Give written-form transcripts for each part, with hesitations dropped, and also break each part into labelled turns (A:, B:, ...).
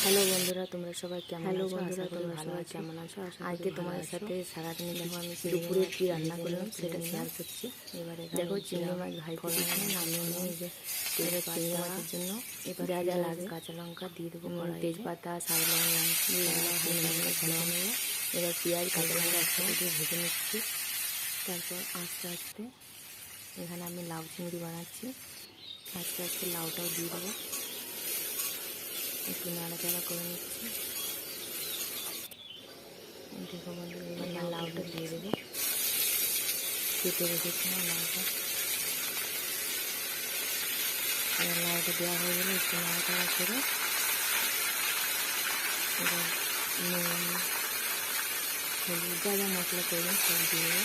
A: Hello বন্ধুরা, তোমরা সবাই কেমন আছো? আজকে তোমাদের সাথে সারাদিন দেখো আমি দুপুরে কী রান্না করলাম সেটা শেয়ার করছি। এবারে দেখো চিংড়ি মাছ ভাজতে নামিয়ে নিয়ে যে এবার চিংড়ি মাছের জন্য এবার যা যা লাগে কাঁচা লঙ্কা দিয়ে দেবো, তেজপাতা, সাদা লঙ্কা ভালো নেবো। এবার পেঁয়াজ কাঁচা লঙ্কা একসাথে দিয়ে ভেজে নিচ্ছি। তারপর আস্তে আস্তে এখানে আমি লাউ চিংড়ি বানাচ্ছি। আস্তে আস্তে লাউটাও দিয়ে দেবো, একটু নাড়াচাড়া করে নিচ্ছি। দেখো বন্ধু, এবার লাউটা দিয়ে দেবো, কেটে রেখেছিলাম লাউটা। এবার লাউটা দেওয়া হয়ে গেলে একটু নাড়াচাড়া করে এবার নুন, হলুদ, যা যা মশলা করবেন সব দিয়ে দেবো।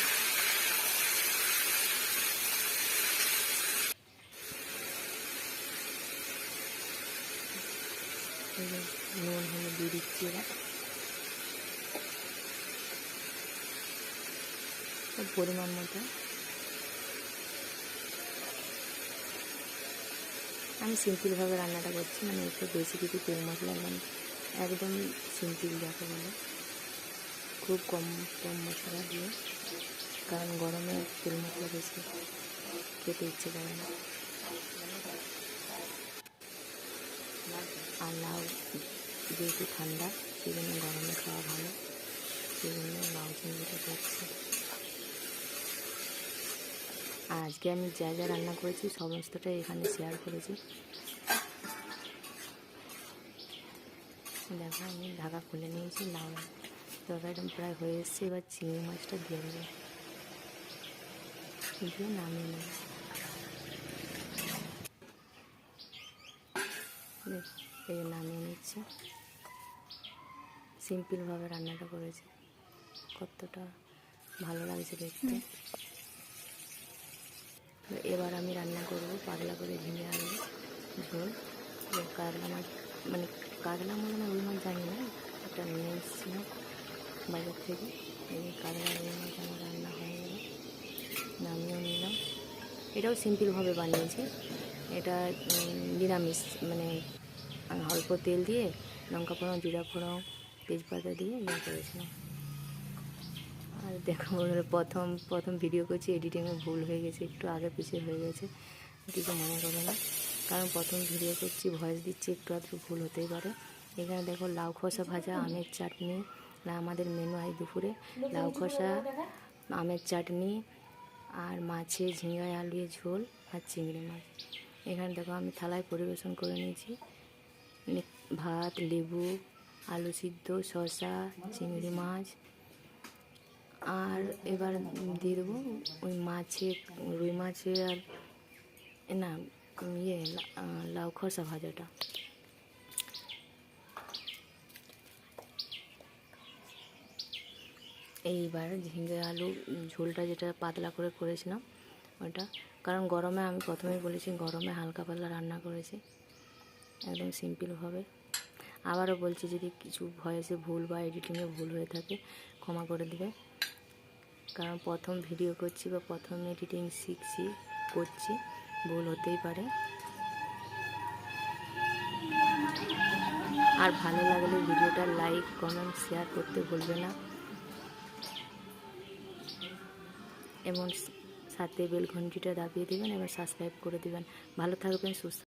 A: এবার নুন হলুদ দিয়ে দিচ্ছি। এবার পরিমাণ মতো আমি সিম্পলভাবে রান্নাটা করছি, মানে একটু বেশি কিছু তেল মশলা একদম সিম্পল যাকে বলে, খুব কম কম মশলা দিয়ে, কারণ গরমে তেল মশলা বেশি খেতে ইচ্ছে করে না। আর লাউ যেহেতু ঠান্ডা, সেই জন্য গরমে খাওয়া ভালো, সেই জন্য লাউ চিংড়িটা করছি। আজকে আমি যা যা রান্না করেছি সমস্তটাই এখানে শেয়ার করেছি। দেখো আমি ঢাকা খুলে নিয়েছি, লাউ তরকারিটা প্রায় হয়ে এসছে। এবার চিংড়ি মাছটা দিয়ে দেবো, দিয়ে নামিয়ে নেব। এই নামিয়ে নিচ্ছি। সিম্পলভাবে রান্নাটা করেছি, কতটা ভালো লাগছে দেখতে। এবার আমি রান্না করব পাতলা করে ঝিঙে আলু ঝোল। কাতলা মাছ, মানে কাতলা মাছ না রুই মাছ জানি না, এটা নিয়ে এসেছিলাম বাজার থেকে। এই কাতলা রুই মাছ আমার রান্না হয়ে গেল, নামিয়েও নিলাম। এটাও সিম্পলভাবে বানিয়েছি। এটা নিরামিষ, মানে অল্প তেল দিয়ে লঙ্কা ফোড়ন, জিরা ফোড়ন, তেজপাতা দিয়ে ইয়ে করেছিলাম। আর দেখো প্রথম ভিডিও করছি, এডিটিংয়ে ভুল হয়ে গেছে, একটু আগে পিছিয়ে হয়ে গেছে, কিছু মনে করবে না, কারণ প্রথম ভিডিও করছি, ভয়েস দিচ্ছি, একটু আধটু ভুল হতেই পারে। এখানে দেখো লাউ খোসা ভাজা, আমের চাটনি, আমাদের মেনু আজ দুপুরে লাউ খোসা, আমের চাটনি, আর মাছে ঝিঙায় আলু ঝোল, আর চিংড়ি মাছ। এখানে দেখো আমি থালায় পরিবেশন করে নিয়েছি, ভাত, লেবু, আলু সিদ্ধ, শসা, চিংড়ি মাছ। আর এবার দিয়ে দেবো ওই মাছে, রুই মাছে, আর না লাউ খোসা ভাজাটা। এইবার ঝিঙে আলু ঝোলটা যেটা পাতলা করে করেছিলাম ওটা, কারণ গরমে, আমি প্রথমেই বলেছি গরমে হালকা পাতলা রান্না করেছি, একদম সিম্পলভাবে। আবারও বলছি, যদি কিছু ভয়েসে ভুল বা এডিটিংয়ে ভুল হয়ে থাকে ক্ষমা করে দেবে, কারণ প্রথম ভিডিও করছি বা প্রথম এডিটিং করছি, ভুল হতেই পারে। আর ভালো লাগলে ভিডিওটা লাইক, কমেন্ট, শেয়ার করতে ভুলবে না, এবং সাথে বেল ঘন্টিটা দাবিয়ে দেবেন এবং সাবস্ক্রাইব করে দেবেন। ভালো থাকবেন, সুস্থ